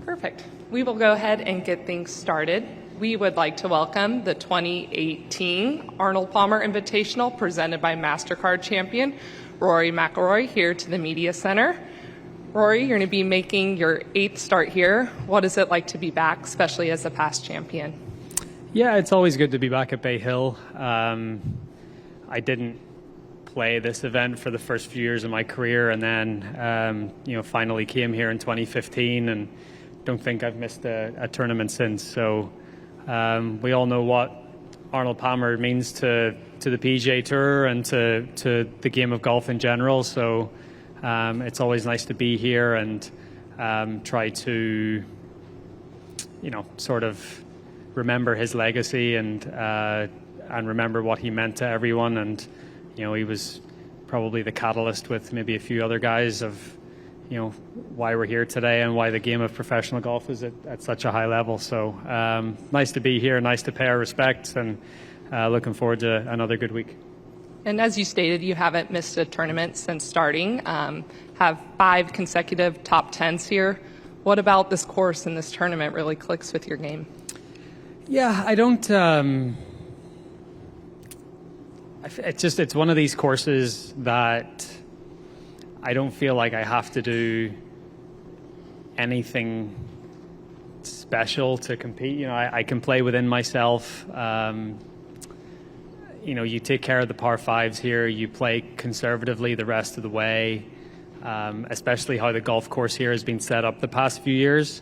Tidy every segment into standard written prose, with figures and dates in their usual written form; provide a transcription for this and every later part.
Perfect. We will go ahead and get things started. We would like to welcome the 2018 Arnold Palmer Invitational presented by Mastercard champion Rory McIlroy here to the Media Center. Rory, you're going to be making your 8th start here. What is it like to be back, especially as a past champion? Yeah, it's always good to be back at Bay Hill. I didn't play this event for the first few years of my career, and then finally came here in 2015, and don't think I've missed a tournament since. So we all know what Arnold Palmer means to the PGA Tour and to the game of golf in general. So it's always nice to be here and try to sort of remember his legacy and remember what he meant to everyone. And he was probably the catalyst with maybe a few other guys of why we're here today and why the game of professional golf is at such a high level. So nice to be here, nice to pay our respects, and looking forward to another good week. And as you stated, you haven't missed a tournament since starting, have 5 consecutive top 10s here. What about this course and this tournament really clicks with your game? Yeah, I don't... It's one of these courses that I don't feel like I have to do anything special to compete. I can play within myself. You take care of the par 5s here. You play conservatively the rest of the way, especially how the golf course here has been set up the past few years.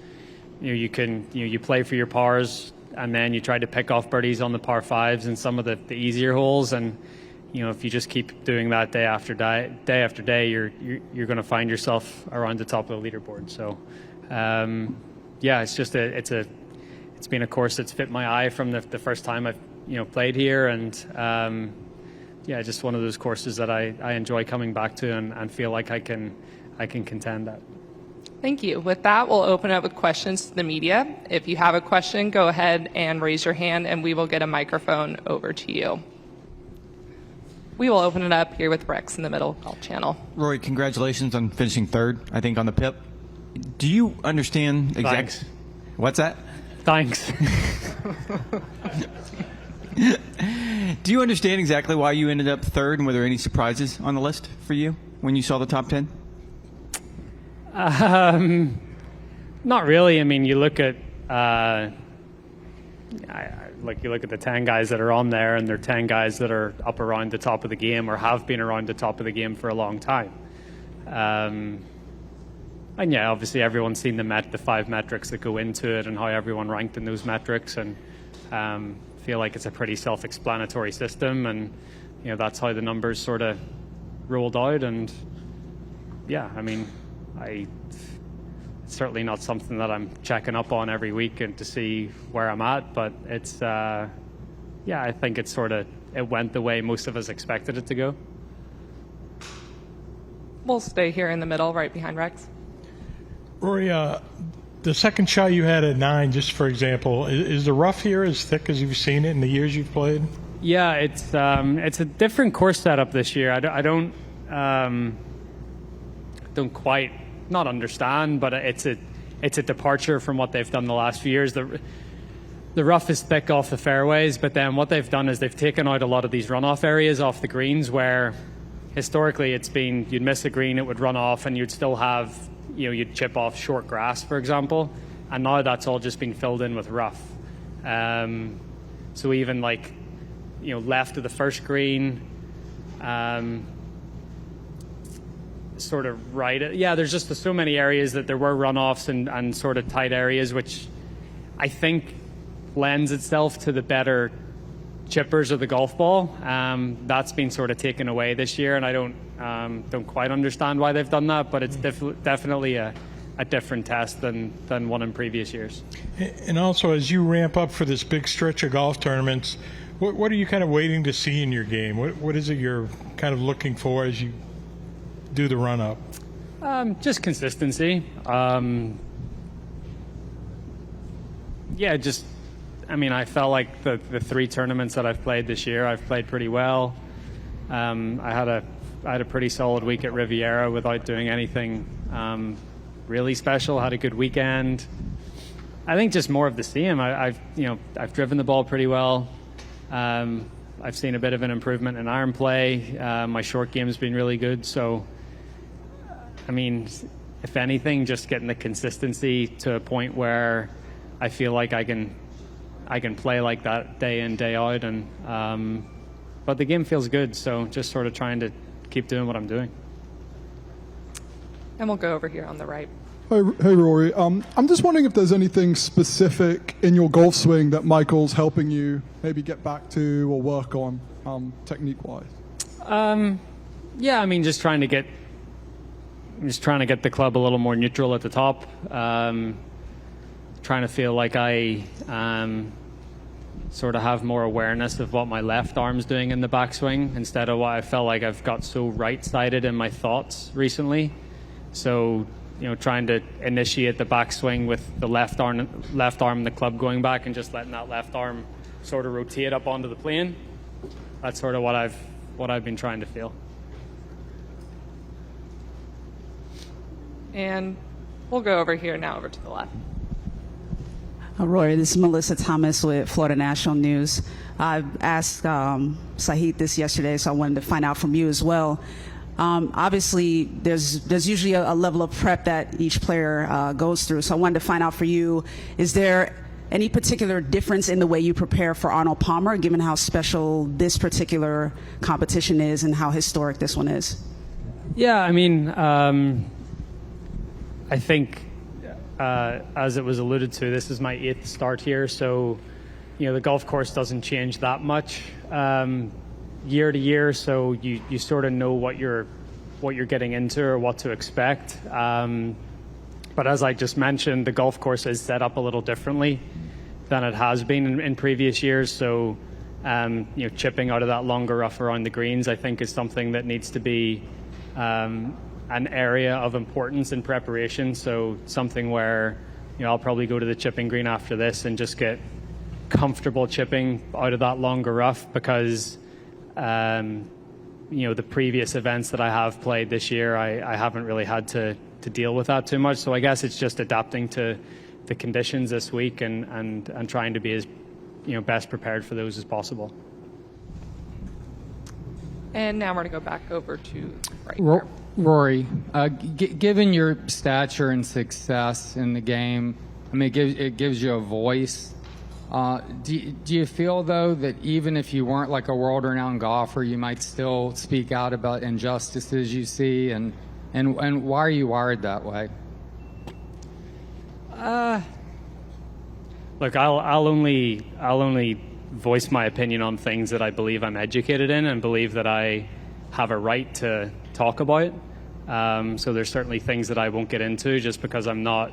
You play for your pars, and then you try to pick off birdies on the par 5s and some of the easier holes. And if you just keep doing that day after day, you're going to find yourself around the top of the leaderboard. So, it's been a course that's fit my eye from the first time I've played here, and just one of those courses that I enjoy coming back to and feel like I can contend at. Thank you. With that, we'll open up with questions to the media. If you have a question, go ahead and raise your hand, and we will get a microphone over to you. We will open it up here with Rex in the middle golf channel. Rory, congratulations on finishing 3rd, I think, on the PIP. Do you understand Thanks. What's that? Thanks. Do you understand exactly why you ended up 3rd, and were there any surprises on the list for you when you saw the top 10? Not really. I mean, you look at you look at the 10 guys that are on there, and they're 10 guys that are up around the top of the game or have been around the top of the game for a long time. And yeah, obviously everyone's seen the 5 metrics that go into it and how everyone ranked in those metrics, and feel like it's a pretty self-explanatory system, and that's how the numbers sort of rolled out. And yeah, I mean, it's certainly not something that I'm checking up on every week and to see where I'm at, but it's I think it went the way most of us expected it to go. We'll stay here in the middle, right behind Rex. Rory, the second shot you had at 9, just for example, is the rough here as thick as you've seen it in the years you've played? Yeah, it's a different course setup this year. I don't quite not understand, but it's a departure from what they've done the last few years. The rough is thick off the fairways, but then what they've done is they've taken out a lot of these runoff areas off the greens where historically it's been you'd miss a green, it would run off, and you'd still have you'd chip off short grass, for example, and now that's all just been filled in with rough. So even left of the first green, sort of right. There's just so many areas that there were runoffs and sort of tight areas, which I think lends itself to the better chippers of the golf ball. That's been sort of taken away this year, and I don't quite understand why they've done that, but it's definitely a different test than one in previous years. And also, as you ramp up for this big stretch of golf tournaments, what are you kind of waiting to see in your game? What is it you're kind of looking for as you do the run-up? Just consistency. I felt like the 3 tournaments that I've played this year, I've played pretty well. I had a pretty solid week at Riviera without doing anything really special. Had a good weekend. I think just more of the same. I've driven the ball pretty well. I've seen a bit of an improvement in iron play. My short game's been really good. So, I mean, if anything, just getting the consistency to a point where I feel like I can play like that day in, day out. And but the game feels good. So just sort of trying to keep doing what I'm doing. And we'll go over here on the right. Hey Rory. I'm just wondering if there's anything specific in your golf swing that Michael's helping you maybe get back to or work on technique-wise. Yeah, I mean, just trying to get the club a little more neutral at the top. Trying to feel like I sort of have more awareness of what my left arm's doing in the backswing instead of what I felt like I've got so right-sided in my thoughts recently. So, trying to initiate the backswing with the left arm and the club going back and just letting that left arm sort of rotate up onto the plane. That's sort of what I've been trying to feel. And we'll go over here now, over to the left. Rory, this is Melissa Thomas with Florida National News. I asked Sahith this yesterday, so I wanted to find out from you as well. Obviously, there's usually a level of prep that each player goes through. So I wanted to find out for you, is there any particular difference in the way you prepare for Arnold Palmer, given how special this particular competition is and how historic this one is? Yeah, I mean, I think, as it was alluded to, this is my 8th start here. So, the golf course doesn't change that much year to year, so you sort of know what you're getting into or what to expect. But as I just mentioned, the golf course is set up a little differently than it has been in previous years. So, chipping out of that longer rough around the greens, I think, is something that needs to be an area of importance in preparation. So something where I'll probably go to the chipping green after this and just get comfortable chipping out of that longer rough because the previous events that I have played this year, I haven't really had to deal with that too much. So I guess it's just adapting to the conditions this week and trying to be as best prepared for those as possible. And now we're going to go back over to right here. Rory, given your stature and success in the game, I mean, it gives you a voice. Do you feel, though, that even if you weren't like a world-renowned golfer, you might still speak out about injustices you see? And why are you wired that way? Look, I'll only voice my opinion on things that I believe I'm educated in and believe that I have a right to talk about. So there's certainly things that I won't get into just because I'm not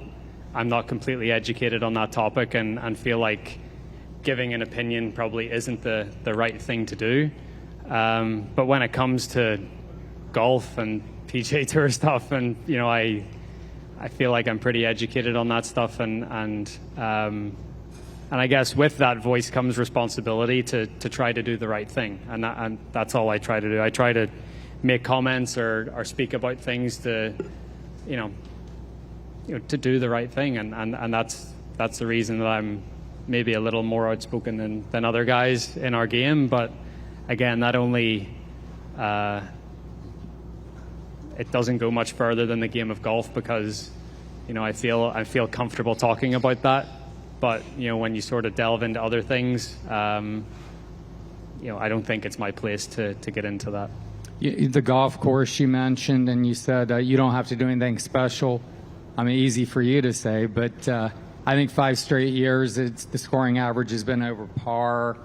completely educated on that topic and feel like giving an opinion probably isn't the right thing to do. But when it comes to golf and PGA Tour stuff, and I feel like I'm pretty educated on that stuff, and I guess with that voice comes responsibility to try to do the right thing, and that's all I try to do. I try to make comments or speak about things to to do the right thing, and that's the reason that I'm maybe a little more outspoken than other guys in our game. But again, that only it doesn't go much further than the game of golf because I feel comfortable talking about that. But when you sort of delve into other things, I don't think it's my place to get into that. The golf course you mentioned, and you said you don't have to do anything special. I mean, easy for you to say, but I think 5 straight years, the scoring average has been over par.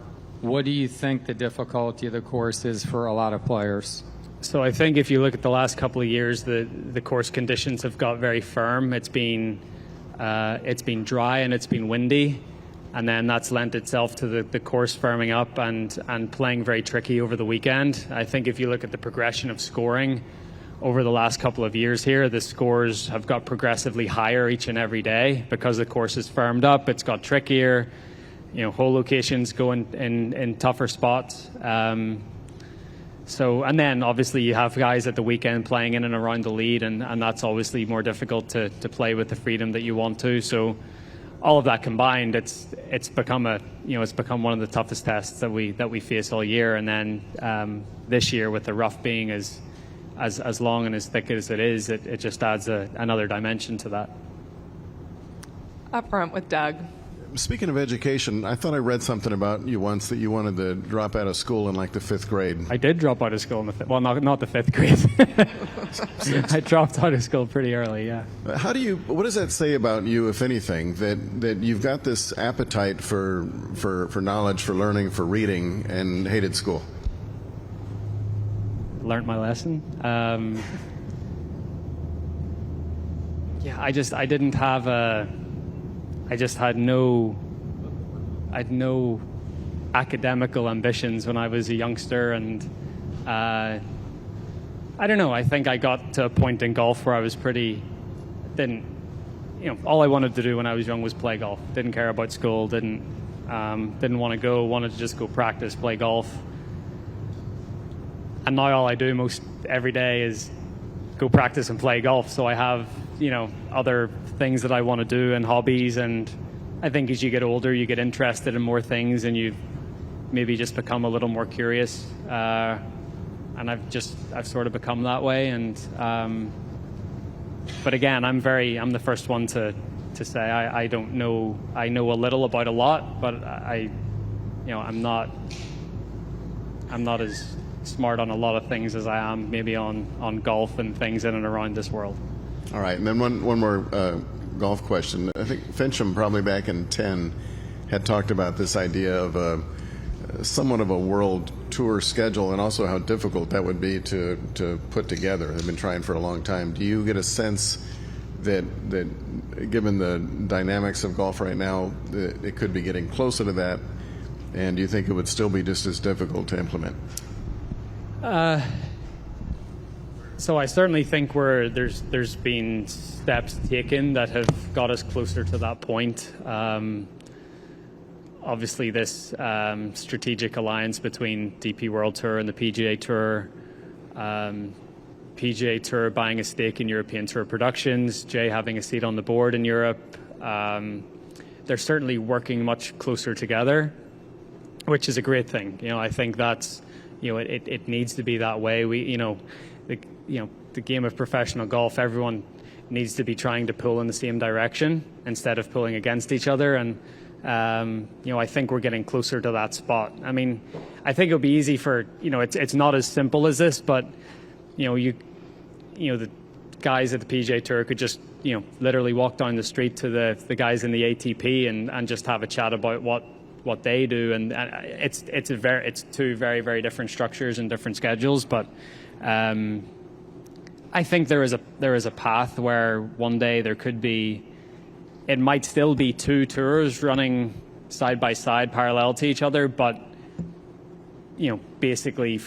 What do you think the difficulty of the course is for a lot of players? So I think if you look at the last couple of years, the course conditions have got very firm. It's been dry and it's been windy, and then that's lent itself to the course firming up and playing very tricky over the weekend. I think if you look at the progression of scoring over the last couple of years here, the scores have got progressively higher each and every day because the course is firmed up. It's got trickier, hole locations go in tougher spots. So, and then obviously you have guys at the weekend playing in and around the lead, and that's obviously more difficult to play with the freedom that you want to. So all of that combined, it's become one of the toughest tests that we face all year. And then this year, with the rough being as long and as thick as it is, it just adds another dimension to that. Up front with Doug. Speaking of education, I thought I read something about you once that you wanted to drop out of school in like the 5th grade. I did drop out of school in not the 5th grade. I dropped out of school pretty early, yeah. What does that say about you, if anything, that you've got this appetite for knowledge, for learning, for reading, and hated school? Learned my lesson. Yeah, I had no academical ambitions when I was a youngster, and I don't know. I think I got to a point in golf where I was all I wanted to do when I was young was play golf. Didn't care about school. Didn't want to go. Wanted to just go practice, play golf. And now all I do most every day is go practice and play golf. So I have other things that I want to do and hobbies, and I think as you get older you get interested in more things and you maybe just become a little more curious, and I've sort of become that way. And but again, I'm the first one to say I don't know. I know a little about a lot, but I'm not as smart on a lot of things as I am maybe on golf and things in and around this world. All right, and then one more golf question. I think Fincham, probably back in 10, had talked about this idea of somewhat of a world tour schedule, and also how difficult that would be to put together. They've been trying for a long time. Do you get a sense that given the dynamics of golf right now, that it could be getting closer to that, and do you think it would still be just as difficult to implement? So I certainly think there's been steps taken that have got us closer to that point. Obviously, this strategic alliance between DP World Tour and the PGA Tour, PGA Tour buying a stake in European Tour Productions, Jay having a seat on the board in Europe. They're certainly working much closer together, which is a great thing. I think that's it needs to be that way. The game of professional golf, everyone needs to be trying to pull in the same direction instead of pulling against each other. And I think we're getting closer to that spot. I mean, I think it'll be easy for it's not as simple as this, but the guys at the PGA Tour could just literally walk down the street to the guys in the ATP and just have a chat about what they do, and it's two very, very different structures and different schedules, but I think there is a path where one day it might still be two tours running side by side, parallel to each other, but basically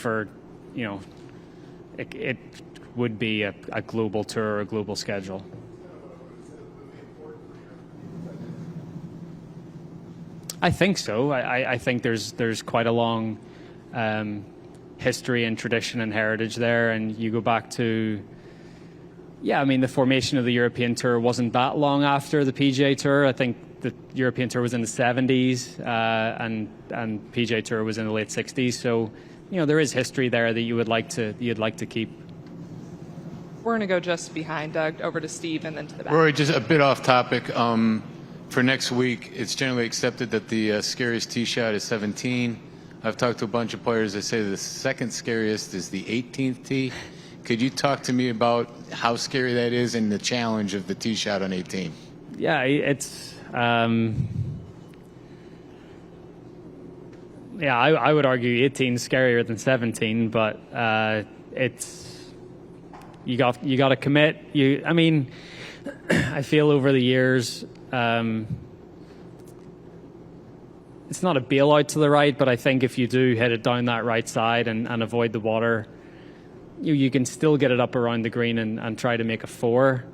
it would be a global tour or a global schedule. I think so. I think there's quite a long history and tradition and heritage there, and you go back to the formation of the European Tour wasn't that long after the PGA Tour. I think the European Tour was in the 70s, and PGA Tour was in the late 60s. So there is history there that you'd like to keep. We're going to go just behind Doug, over to Steve, and then to the back. Rory, just a bit off topic. For next week, it's generally accepted that the scariest tee shot is 17. I've talked to a bunch of players that say the second scariest is the 18th tee. Could you talk to me about how scary that is and the challenge of the tee shot on 18? Yeah, it's I would argue 18 is scarier than 17, but it's you got to commit. I feel over the years, it's not a bailout to the right, but I think if you do hit it down that right side and avoid the water, you can still get it up around the green and try to make a 4.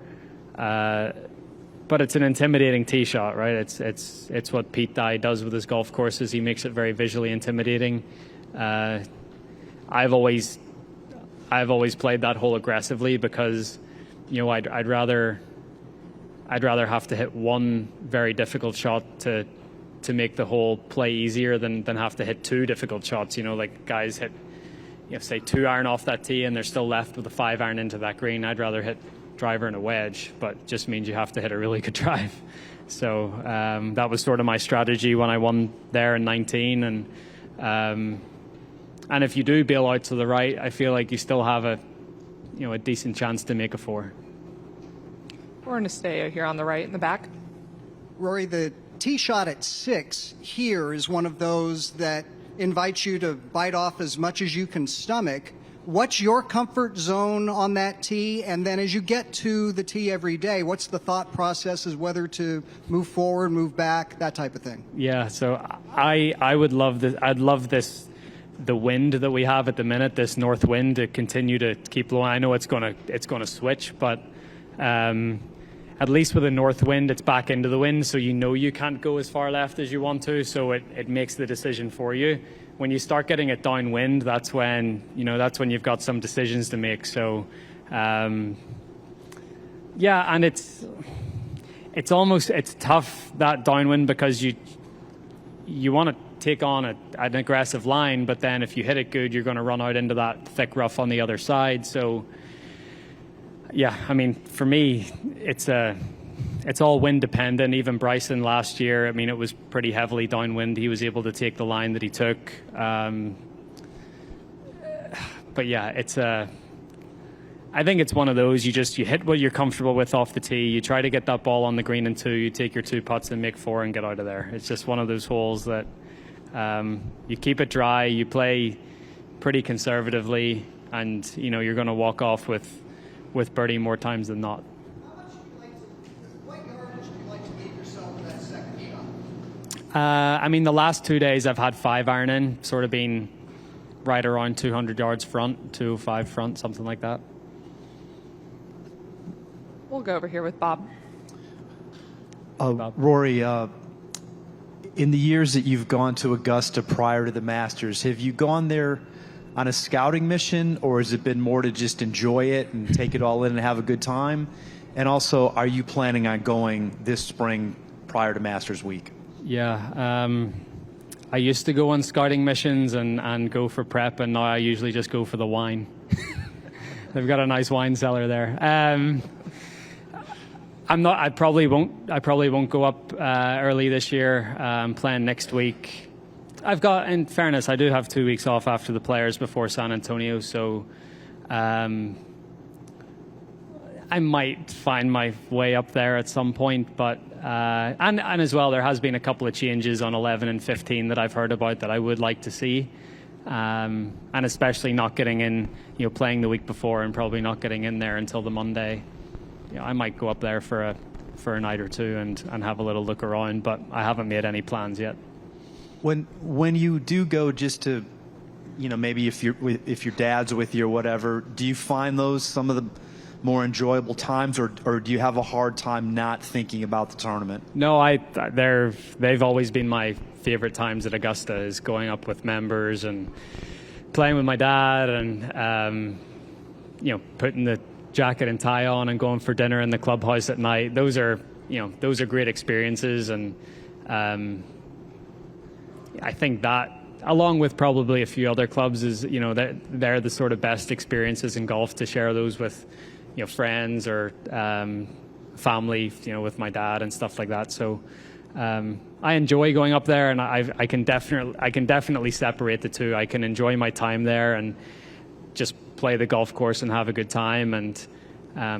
But it's an intimidating tee shot, right? It's what Pete Dye does with his golf courses. He makes it very visually intimidating. I've always played that hole aggressively because I'd rather I'd rather have to hit one very difficult shot to make the whole play easier than have to hit two difficult shots. Like guys hit, say 2-iron off that tee and they're still left with a 5-iron into that green. I'd rather hit driver and a wedge, but it just means you have to hit a really good drive. So that was sort of my strategy when I won there in 19. And if you do bail out to the right, I feel like you still have a decent chance to make a 4. We're going to stay here on the right in the back. Rory, the tee shot at 6 here is one of those that invites you to bite off as much as you can stomach. What's your comfort zone on that tee? And then as you get to the tee every day, what's the thought process as whether to move forward, move back, that type of thing? Yeah, so I would love this. I'd love this, the wind that we have at the minute, this north wind, to continue to keep blowing. I know it's gonna switch, but at least with a north wind, it's back into the wind, so you can't go as far left as you want to, so it makes the decision for you. When you start getting it downwind, that's when you've got some decisions to make. So, and it's tough, that downwind, because you want to take on an aggressive line, but then if you hit it good, you're going to run out into that thick rough on the other side. So, yeah, I mean, for me, it's all wind dependent. Even Bryson last year, I mean, it was pretty heavily downwind. He was able to take the line that he took. But yeah, I think it's one of those, you hit what you're comfortable with off the tee. You try to get that ball on the green in 2. You take your 2 putts and make 4 and get out of there. It's just one of those holes that you keep it dry. You play pretty conservatively, and you're going to walk off with birdie more times than not. I mean, the last 2 days I've had 5-iron in, sort of been right around 200 yards front, 205 front, something like that. We'll go over here with Bob. Rory, in the years that you've gone to Augusta prior to the Masters, have you gone there on a scouting mission, or has it been more to just enjoy it and take it all in and have a good time? And also, are you planning on going this spring prior to Masters Week? Yeah, I used to go on scouting missions and go for prep, and now I usually just go for the wine. They've got a nice wine cellar there. I probably won't go up early this year. I'm playing next week. In fairness, I do have 2 weeks off after the Players before San Antonio, so I might find my way up there at some point. But and as well, there has been a couple of changes on 11 and 15 that I've heard about that I would like to see, and especially not getting in, playing the week before and probably not getting in there until the Monday. I might go up there for a night or two and have a little look around, but I haven't made any plans yet. When you do go, just to, maybe if your dad's with you or whatever, do you find those some of the more enjoyable times, or do you have a hard time not thinking about the tournament? No, they've always been my favorite times at Augusta, is going up with members and playing with my dad, and putting the jacket and tie on and going for dinner in the clubhouse at night. Those are great experiences, and I think that, along with probably a few other clubs, is they're the sort of best experiences in golf, to share those with friends or family, with my dad and stuff like that. So I enjoy going up there, and I can definitely separate the two. I can enjoy my time there and just play the golf course and have a good time, and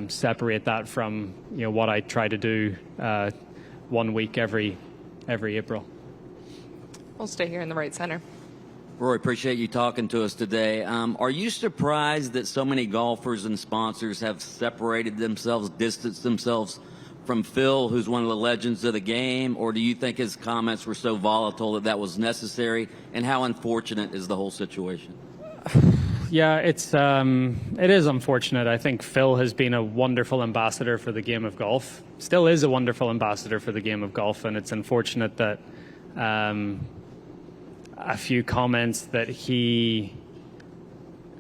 separate that from what I try to do 1 week every April. We'll stay here in the right center. Rory, appreciate you talking to us today. Are you surprised that so many golfers and sponsors have separated themselves, distanced themselves from Phil, who's one of the legends of the game, or do you think his comments were so volatile that was necessary? And how unfortunate is the whole situation? Yeah, it is unfortunate. I think Phil has been a wonderful ambassador for the game of golf. Still is a wonderful ambassador for the game of golf, and it's unfortunate that a few comments that he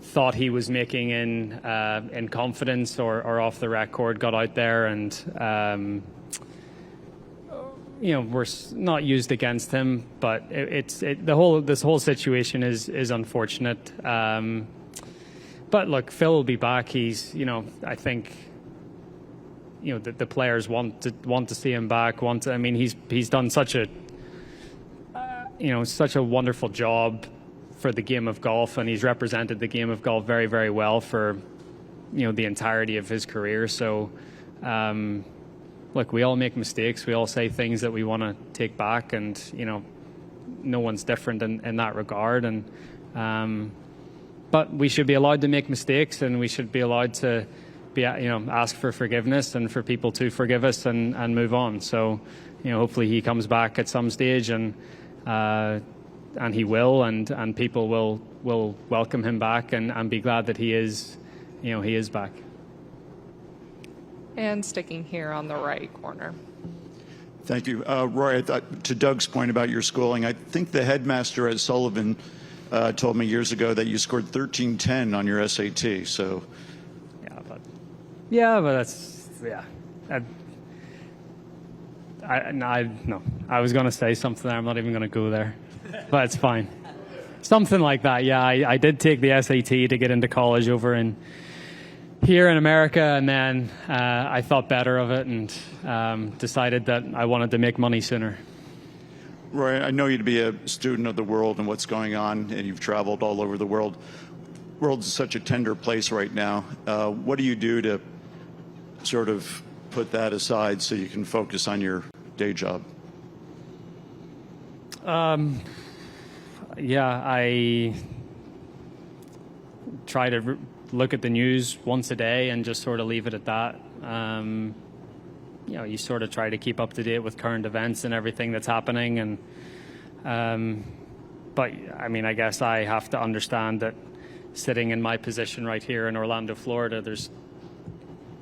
thought he was making in confidence or off the record got out there and were not used against him. But this whole situation is unfortunate. But look, Phil will be back. He's I think the players want to see him back. He's done such a such a wonderful job for the game of golf, and he's represented the game of golf very, very well for the entirety of his career. So look, we all make mistakes, we all say things that we want to take back, and no one's different in that regard. And but we should be allowed to make mistakes, and we should be allowed to be ask for forgiveness and for people to forgive us and move on. So hopefully he comes back at some stage, and he will, and people will welcome him back and be glad that he is back. And sticking here on the right corner. Thank you. Roy, I thought, to Doug's point about your schooling, I think the headmaster at Sullivan told me years ago that you scored 1310 on your SAT. So, but that's I was going to say something there. I'm not even going to go there, but it's fine. Something like that. Yeah, I did take the SAT to get into college over here in America, and then I thought better of it and decided that I wanted to make money sooner. Roy, I know you to be a student of the world and what's going on, and you've traveled all over the world. The world is such a tender place right now. What do you do to sort of put that aside so you can focus on your day job? I try to look at the news once a day and just sort of leave it at that. You sort of try to keep up to date with current events and everything that's happening. And but I guess I have to understand that sitting in my position right here in Orlando, Florida, there's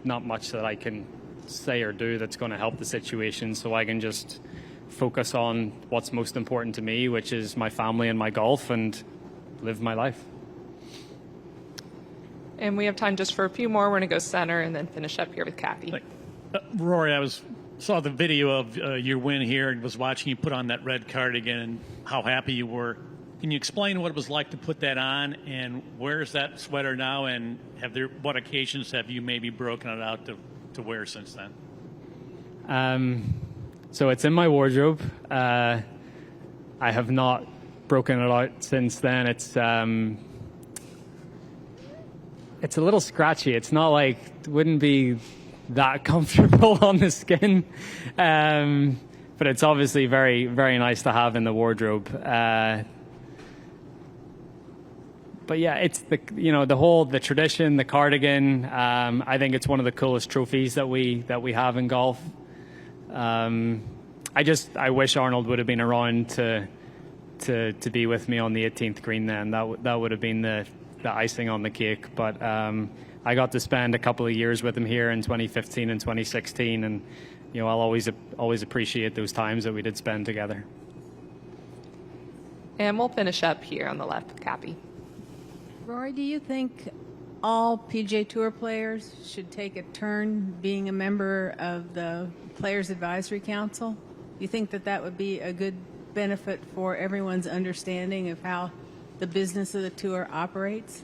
not much that I can say or do that's going to help the situation. So I can just focus on what's most important to me, which is my family and my golf, and live my life. And we have time just for a few more. We're going to go center and then finish up here with Kathy. Rory, I saw the video of your win here and was watching you put on that red cardigan and how happy you were. Can you explain what it was like to put that on, and where's that sweater now, and what occasions have you maybe broken it out to wear since then? So it's in my wardrobe. I have not broken it out since then. It's a little scratchy. It's not it wouldn't be that comfortable on the skin, but it's obviously very, very nice to have in the wardrobe. But yeah, it's the tradition, the cardigan. I think it's one of the coolest trophies that we have in golf. I wish Arnold would have been around to be with me on the 18th green. Then that would have been the icing on the cake. But I got to spend a couple of years with him here in 2015 and 2016, and I'll always appreciate those times that we did spend together. And we'll finish up here on the left with Kathy. Rory, do you think all PGA Tour players should take a turn being a member of the Players Advisory Council? Do you think that would be a good benefit for everyone's understanding of how the business of the tour operates?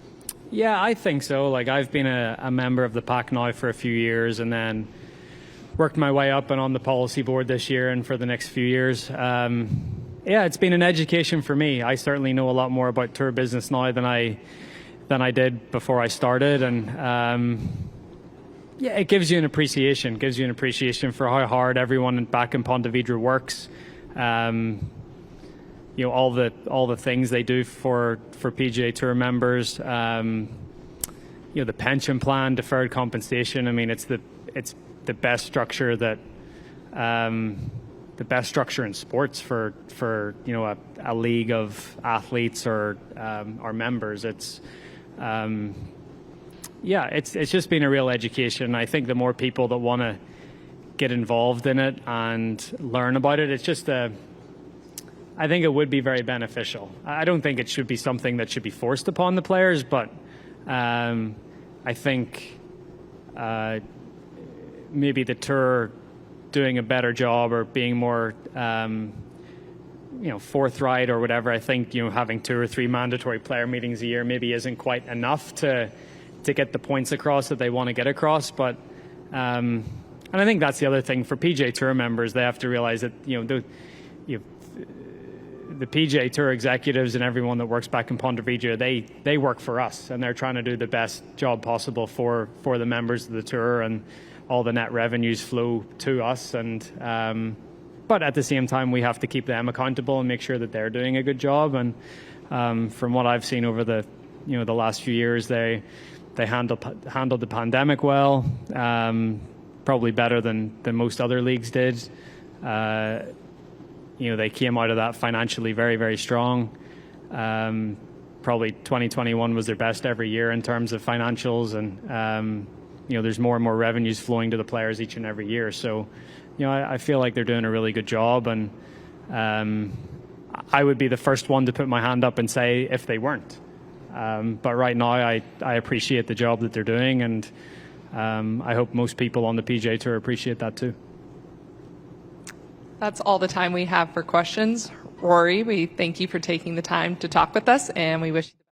Yeah, I think so. I've been a member of the PAC now for a few years, and then worked my way up and on the policy board this year and for the next few years. Yeah, it's been an education for me. I certainly know a lot more about tour business now than I did before I started, and it gives you an appreciation. For how hard everyone back in Ponte Vedra works. All the things they do for PGA Tour members. The pension plan, deferred compensation. It's the best structure that. The best structure in sports for a league of athletes or our members. It's just been a real education. I think the more people that want to get involved in it and learn about it, I think it would be very beneficial. I don't think it should be something that should be forced upon the players, but I think maybe the tour doing a better job or being more forthright or whatever. I think having 2 or 3 mandatory player meetings a year maybe isn't quite enough to get the points across that they want to get across. But and I think that's the other thing for PGA Tour members. They have to realize that the PGA Tour executives and everyone that works back in Ponte Vedra, they work for us, and they're trying to do the best job possible for the members of the tour, and all the net revenues flow to us. And but at the same time, we have to keep them accountable and make sure that they're doing a good job. And from what I've seen over the last few years, they handled the pandemic well, probably better than most other leagues did. They came out of that financially very, very strong. Probably 2021 was their best every year in terms of financials, and there's more and more revenues flowing to the players each and every year. So, I feel like they're doing a really good job, and I would be the first one to put my hand up and say if they weren't. But right now, I appreciate the job that they're doing, and I hope most people on the PGA Tour appreciate that too. That's all the time we have for questions. Rory, we thank you for taking the time to talk with us, and we wish